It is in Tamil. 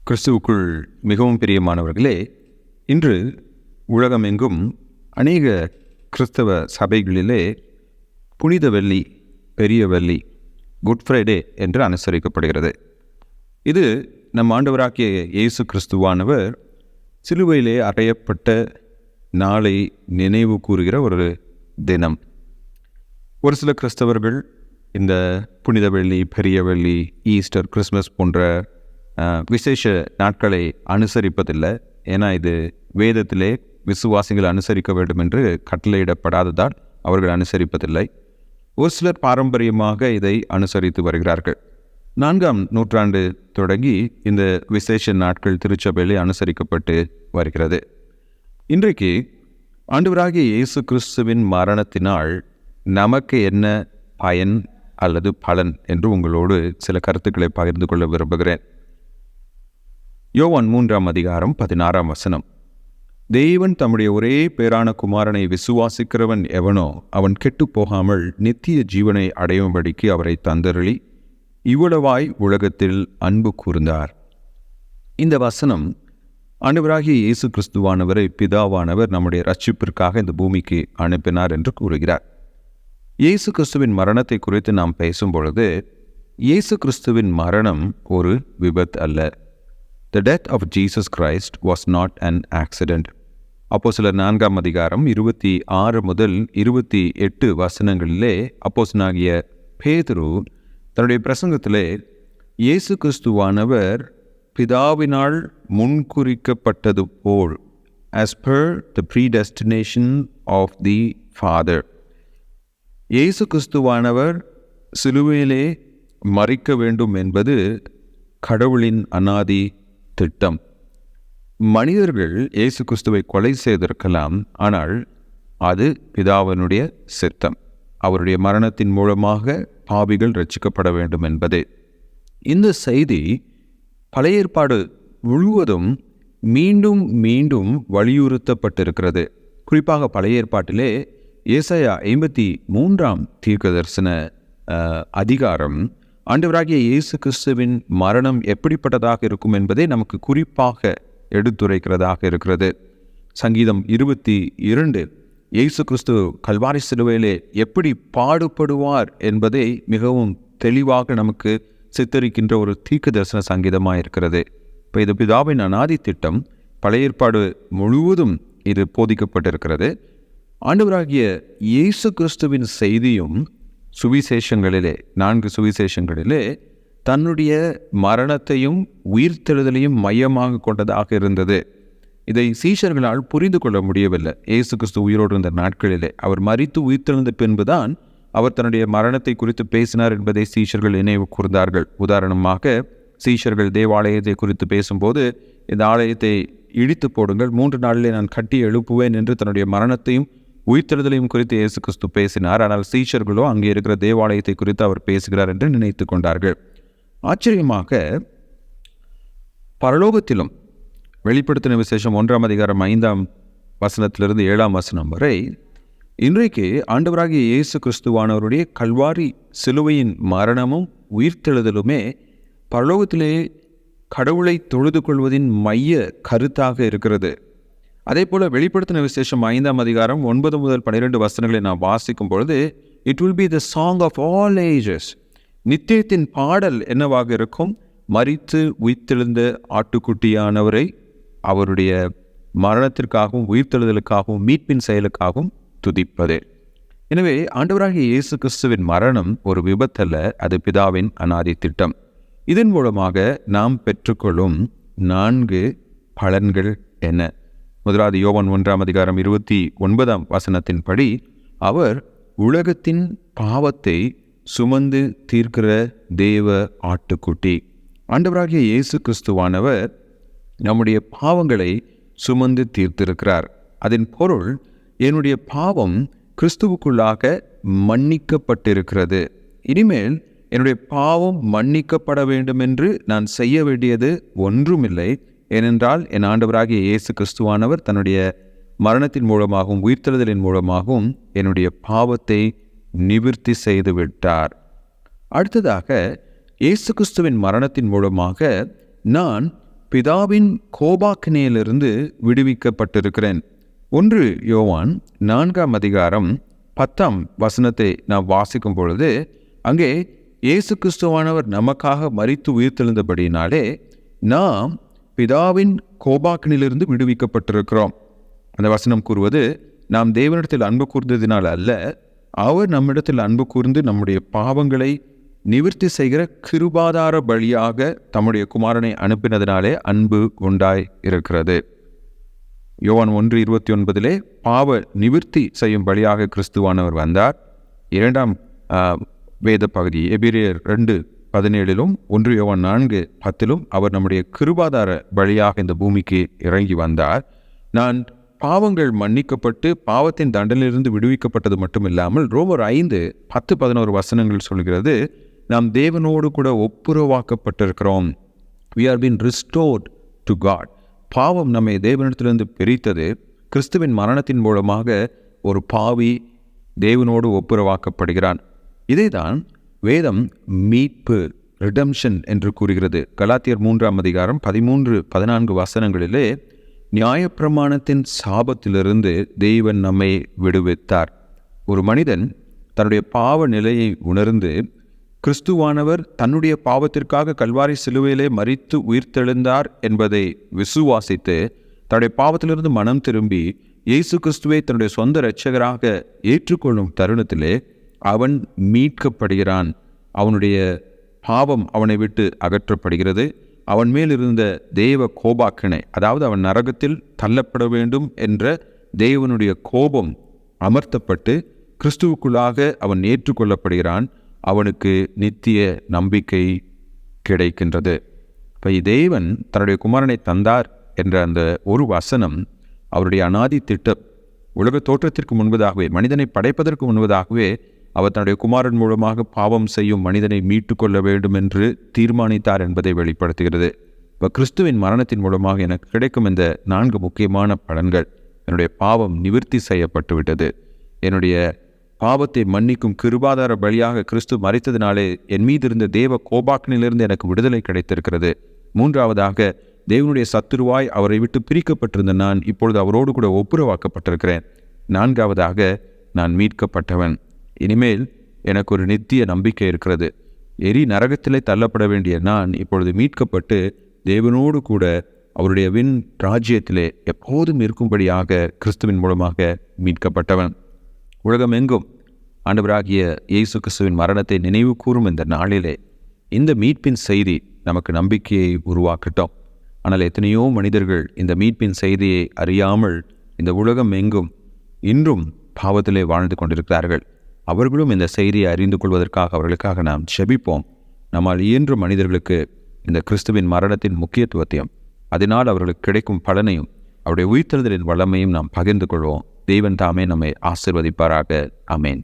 கிறிஸ்துவுக்குள் மிகவும் பிரியமானவர்களே, இன்று உலகமெங்கும் அநேக கிறிஸ்தவ சபைகளிலே புனித வெள்ளி, பெரிய வெள்ளி, குட் ஃப்ரைடே என்று அனுசரிக்கப்படுகிறது. இது நம் ஆண்டவராகிய இயேசு கிறிஸ்துவானவர் சிலுவையிலே அறையப்பட்ட நாளை நினைவு கூறுகிற ஒரு தினம். ஒரு சில கிறிஸ்தவர்கள் இந்த புனித வெள்ளி, பெரிய வெள்ளி, ஈஸ்டர், கிறிஸ்மஸ் போன்ற விசேஷ நாட்களை அனுசரிப்பதில்லை. ஏன்னா இது வேதத்திலே விசுவாசிகள் அனுசரிக்க வேண்டும் என்று கட்டளையிடப்படாததால் அவர்கள் அனுசரிப்பதில்லை. ஒரு சிலர் பாரம்பரியமாக இதை அனுசரித்து வருகிறார்கள். 4ஆம் நூற்றாண்டு தொடங்கி இந்த விசேஷ நாட்கள் திருச்சபையிலே அனுசரிக்கப்பட்டு வருகிறது. இன்றைக்கு ஆண்டவராகிய இயேசு கிறிஸ்துவின் மரணத்தினால் நமக்கு என்ன பயன் அல்லது பலன் என்று உங்களோடு சில கருத்துக்களை பகிர்ந்து கொள்ள விரும்புகிறேன். யோவான் 3ஆம் அதிகாரம் 16ஆம் வசனம். தேவன் தம்முடைய ஒரே பேரான குமாரனை விசுவாசிக்கிறவன் எவனோ அவன் கெட்டு போகாமல் நித்திய ஜீவனை அடையும்படிக்கு அவரை தந்தருளி இவ்வளவாய் உலகத்தில் அன்பு கூர்ந்தார். இந்த வசனம் ஆண்டவராகிய இயேசு கிறிஸ்துவானவரை பிதாவானவர் நம்முடைய ரட்சிப்பிற்காக இந்த பூமிக்கு அனுப்பினார் என்று கூறுகிறார். இயேசு கிறிஸ்துவின் மரணத்தை குறித்து நாம் பேசும்பொழுது இயேசு கிறிஸ்துவின் மரணம் ஒரு விபத்து அல்ல. The death of Jesus Christ was not an accident. அப்போஸ்தலர் 4ஆம் அதிகாரம் 26 முதல் 28 வசனங்களிலே அப்போஸ்தலனாகிய பேதுரு தன்னுடைய பிரசங்கத்திலே இயேசு கிறிஸ்துவானவர் பிதாவினால் முன்குறிக்கப்பட்டது போல் as per the predestination of the Father, இயேசு கிறிஸ்துவானவர் சிலுவையிலே மரிக்க வேண்டும் என்பது கடவுளின் அனாதி திட்டம். மனிதர்கள் இயேசு கிறிஸ்துவை கொலை செய்திருக்கலாம், ஆனால் அது பிதாவினுடைய சித்தம். அவருடைய மரணத்தின் மூலமாக பாவிகள் ரட்சிக்கப்பட வேண்டும் என்பதே. இந்த செய்தி பழைய ஏற்பாடு முழுவதும் மீண்டும் மீண்டும் வலியுறுத்தப்பட்டிருக்கிறது. குறிப்பாக பழைய ஏற்பாட்டிலே ஏசாயா 53ஆம் தீர்க்கதரிசன அதிகாரம் ஆண்டவராகிய இயேசு கிறிஸ்துவின் மரணம் எப்படிப்பட்டதாக இருக்கும் என்பதை நமக்கு குறிப்பாக எடுத்துரைக்கிறதாக இருக்கிறது. சங்கீதம் 22 இயேசு கிறிஸ்து கல்வாரி சிலுவையிலே எப்படி பாடுபடுவார் என்பதை மிகவும் தெளிவாக நமக்கு சித்தரிக்கின்ற ஒரு தீர்க்க தரிசன சங்கீதமாக இருக்கிறது. இப்போ இது பிதாவின் அனாதி திட்டம். பழைய ஏற்பாடு முழுவதும் இது போதிக்கப்பட்டிருக்கிறது. ஆண்டவராகிய இயேசு கிறிஸ்துவின் செய்தியும் சுவிசேஷங்களிலே 4 சுவிசேஷங்களிலே தன்னுடைய மரணத்தையும் உயிர்த்தெழுதலையும் மையமாக கொண்டதாக இருந்தது. இதை சீஷர்களால் புரிந்து கொள்ள முடியவில்லை. இயேசு கிறிஸ்து உயிரோடு இருந்த நாட்களிலே அவர் மரித்து உயிர்த்தெழுந்த பின்புதான் அவர் தன்னுடைய மரணத்தை குறித்து பேசினார் என்பதை சீஷர்கள் நினைவு கூர்ந்தார்கள். உதாரணமாக சீஷர்கள் தேவாலயத்தை குறித்து பேசும்போது இந்த ஆலயத்தை இடித்து போடுங்கள், 3 நாளிலே நான் கட்டி எழுப்புவேன் என்று தன்னுடைய மரணத்தையும் உயிர்த்தெழுதலையும் குறித்து இயேசு கிறிஸ்து பேசினார். ஆனால் சீஷர்களோ அங்கே இருக்கிற தேவாலயத்தை குறித்து அவர் பேசுகிறார் என்று நினைத்து கொண்டார்கள். ஆச்சரியமாக பரலோகத்திலும் வெளிப்படுத்தின விசேஷம் 1ஆம் அதிகாரம் 5ஆம் வசனத்திலிருந்து 7ஆம் வசனம் வரை இன்றைக்கு ஆண்டவராகிய இயேசு கிறிஸ்துவானவருடைய கல்வாரி சிலுவையின் மரணமும் உயிர்த்தெழுதலுமே பரலோகத்திலே கடவுளை தொழுது கொள்வதின் மைய கருத்தாக இருக்கிறது. அதே போல வெளிப்படுத்தின விசேஷம் 5ஆம் அதிகாரம் 9 முதல் 12 வசனங்களை நாம் வாசிக்கும் பொழுது it will be the song of all ages. நித்தியத்தின் பாடல் என்னவாக இருக்கும்? மரித்து உயிர்த்தெழுந்த ஆட்டுக்குட்டியானவரை அவருடைய மரணத்திற்காகவும் உயிர்த்தெழுதலுக்காகவும் மீட்பின் செயலுக்காகவும் துதிப்பது. எனவே ஆண்டவராகிய இயேசு கிறிஸ்துவின் மரணம் ஒரு விபத்தல்ல, அது பிதாவின் அனாதி திட்டம். இதன் மூலமாக நாம் பெற்றுக்கொள்ளும் 4 பலன்கள் என்ன? முதலாவது யோவான் 1ஆம் அதிகாரம் 29ஆம் வசனத்தின்படி அவர் உலகத்தின் பாவத்தை சுமந்து தீர்க்கிற தேவ ஆட்டுக்குட்டி. ஆண்டவராகிய இயேசு கிறிஸ்துவானவர் நம்முடைய பாவங்களை சுமந்து தீர்த்திருக்கிறார். அதன் பொருள் என்னுடைய பாவம் கிறிஸ்துவுக்குள்ளாக மன்னிக்கப்பட்டிருக்கிறது. இனிமேல் என்னுடைய பாவம் மன்னிக்கப்பட வேண்டும் என்று நான் செய்ய வேண்டியது ஒன்றுமில்லை. ஏனென்றால் என் ஆண்டவராகிய இயேசு கிறிஸ்துவானவர் தன்னுடைய மரணத்தின் மூலமாகவும் உயிர்த்தெழுதலின் மூலமாகவும் என்னுடைய பாவத்தை நிவிர்த்தி செய்து விட்டார். அடுத்ததாக இயேசு கிறிஸ்துவின் மரணத்தின் மூலமாக நான் பிதாவின் கோபாக்கினையிலிருந்து விடுவிக்கப்பட்டிருக்கிறேன். 1 யோவான் 4ஆம் அதிகாரம் 10ஆம் வசனத்தை நாம் வாசிக்கும் பொழுது அங்கே இயேசு கிறிஸ்துவானவர் நமக்காக மரித்து உயிர்த்தெழுந்தபடியினாலே நாம் பிதாவின் கோபாக்கினிலிருந்து விடுவிக்கப்பட்டிருக்கிறோம். அந்த வசனம் கூறுவது, நாம் தேவனிடத்தில் அன்பு கூர்ந்ததினால் அல்ல, அவர் நம்மிடத்தில் அன்பு கூர்ந்து நம்முடைய பாவங்களை நிவர்த்தி செய்கிற கிருபாதார பலியாக தம்முடைய குமாரனை அனுப்பினதினாலே அன்பு உண்டாய் இருக்கிறது. யோவான் 1:29 பாவ நிவர்த்தி செய்யும் பலியாக கிறிஸ்துவானவர் வந்தார். 2ஆம் வேத பகுதி எபிரேயர் 2:17 1 யோவான் 4:10 அவர் நம்முடைய கிருபாதார பலியாக இந்த பூமிக்கு இறங்கி வந்தார். நான் பாவங்கள் மன்னிக்கப்பட்டு பாவத்தின் தண்டனையிலிருந்து விடுவிக்கப்பட்டது மட்டுமில்லாமல் ரோமர் 5:10-11 வசனங்கள் சொல்கிறது, நாம் தேவனோடு கூட ஒப்புரவாக்கப்பட்டிருக்கிறோம். We are been restored to God. பாவம் நம்மை தேவனிடத்திலிருந்து பிரித்தது. கிறிஸ்துவின் மரணத்தின் மூலமாக ஒரு பாவி தேவனோடு ஒப்புரவாக்கப்படுகிறான். இதைதான் வேதம் மீட்பு, ரிடம்ஷன் என்று கூறுகிறது. கலாத்தியர் 3ஆம் அதிகாரம் 13-14 வசனங்களிலே நியாயப்பிரமாணத்தின் சாபத்திலிருந்து தேவன் நம்மை விடுவித்தார். ஒரு மனிதன் தன்னுடைய பாவ நிலையை உணர்ந்து கிறிஸ்துவானவர் தன்னுடைய பாவத்திற்காக கல்வாரி சிலுவையிலே மரித்து உயிர்த்தெழுந்தார் என்பதை விசுவாசித்து தன்னுடைய பாவத்திலிருந்து மனம் திரும்பி இயேசு கிறிஸ்துவை தன்னுடைய சொந்த இரட்சகராக ஏற்றுக்கொள்ளும் தருணத்திலே அவன் மீட்கப்படுகிறான். அவனுடைய பாவம் அவனை விட்டு அகற்றப்படுகிறது. அவன் மேல் இருந்த தேவ கோபாக்கினை, அதாவது அவன் நரகத்தில் தள்ளப்பட வேண்டும் என்ற தேவனுடைய கோபம் அமர்த்தப்பட்டு கிறிஸ்துவுக்குள்ளாக அவன் ஏற்றுக்கொள்ளப்படுகிறான். அவனுக்கு நித்திய நம்பிக்கை கிடைக்கின்றது. இப்போ தேவன் தன்னுடைய குமாரனை தந்தார் என்ற அந்த ஒரு வசனம் அவருடைய அநாதி திட்டம். உலக தோற்றத்திற்கு முன்பதாகவே, மனிதனை படைப்பதற்கு முன்பதாகவே அவர் தன்னுடைய குமாரன் மூலமாக பாவம் செய்யும் மனிதனை மீட்டு கொள்ள வேண்டும் என்று தீர்மானித்தார் என்பதை வெளிப்படுத்துகிறது. இப்போ கிறிஸ்துவின் மரணத்தின் மூலமாக எனக்கு கிடைக்கும் இந்த 4 முக்கியமான பலன்கள்: என்னுடைய பாவம் நிவர்த்தி செய்யப்பட்டு விட்டது, என்னுடைய பாவத்தை மன்னிக்கும் கிருபாதார பலியாக கிறிஸ்து மரித்ததினாலே என் மீது இருந்த தேவ கோபாக்கினிலிருந்து எனக்கு விடுதலை கிடைத்திருக்கிறது. 3ஆவதாக, தேவனுடைய சத்துருவாய் அவரை விட்டு பிரிக்கப்பட்டிருந்த நான் இப்பொழுது அவரோடு கூட ஒப்புரவாக்கப்பட்டிருக்கிறேன். 4ஆவதாக, நான் மீட்கப்பட்டவன். இனிமேல் எனக்கு ஒரு நித்திய நம்பிக்கை இருக்கிறது. நரகத்திலே தள்ளப்பட வேண்டிய நான் இப்பொழுது மீட்கப்பட்டு தேவனோடு கூட அவருடைய ராஜ்யத்திலே எப்போதும் இருக்கும்படியாக கிறிஸ்துவின் மூலமாக மீட்கப்பட்டவன். உலகமெங்கும் ஆண்டவராகிய இயேசு கிறிஸ்துவின் மரணத்தை நினைவு கூறும் இந்த நாளிலே இந்த மீட்பின் செய்தி நமக்கு நம்பிக்கையை உருவாக்கட்டும். ஆனால் எத்தனையோ மனிதர்கள் இந்த மீட்பின் செய்தியை அறியாமல் இந்த உலகம் எங்கும் இன்றும் பாவத்திலே வாழ்ந்து கொண்டிருக்கிறார்கள். அவர்களும் இந்த செய்தியை அறிந்து கொள்வதற்காக அவர்களுக்காக நாம் செபிப்போம். நம்மால் இயன்ற மனிதர்களுக்கு இந்த கிறிஸ்துவின் மரணத்தின் முக்கியத்துவத்தையும் அதனால் அவர்களுக்கு கிடைக்கும் பலனையும் அவருடைய உயிர்த்தெழுதலின் வல்லமையும் நாம் பகிர்ந்து கொள்வோம். தேவன் தாமே நம்மை ஆசீர்வதிப்பாராக. ஆமென்.